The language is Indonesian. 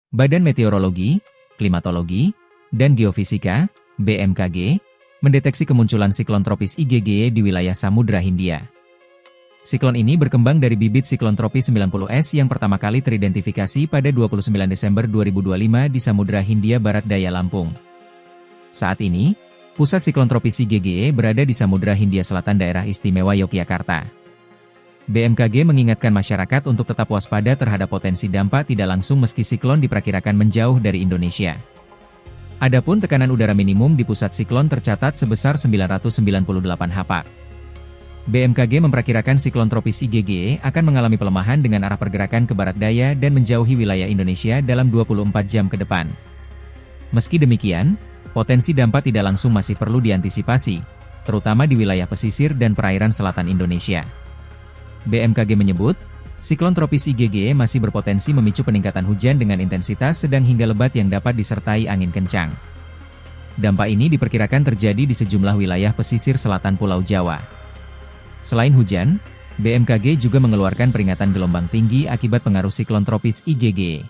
Badan Meteorologi, Klimatologi, dan Geofisika (BMKG) mendeteksi kemunculan siklon tropis IGG di wilayah Samudra Hindia. Siklon ini berkembang dari bibit siklon tropis 90S yang pertama kali teridentifikasi pada 29 Desember 2025 di Samudra Hindia Barat Daya Lampung. Saat ini, pusat siklon tropis IGG berada di Samudra Hindia Selatan Daerah Istimewa Yogyakarta. BMKG mengingatkan masyarakat untuk tetap waspada terhadap potensi dampak tidak langsung meski siklon diperkirakan menjauh dari Indonesia. Adapun tekanan udara minimum di pusat siklon tercatat sebesar 998 hpa. BMKG memperkirakan siklon tropis IGG akan mengalami pelemahan dengan arah pergerakan ke barat daya dan menjauhi wilayah Indonesia dalam 24 jam ke depan. Meski demikian, potensi dampak tidak langsung masih perlu diantisipasi, terutama di wilayah pesisir dan perairan selatan Indonesia. BMKG menyebut, siklon tropis IGG masih berpotensi memicu peningkatan hujan dengan intensitas sedang hingga lebat yang dapat disertai angin kencang. Dampak ini diperkirakan terjadi di sejumlah wilayah pesisir selatan Pulau Jawa. Selain hujan, BMKG juga mengeluarkan peringatan gelombang tinggi akibat pengaruh siklon tropis IGG.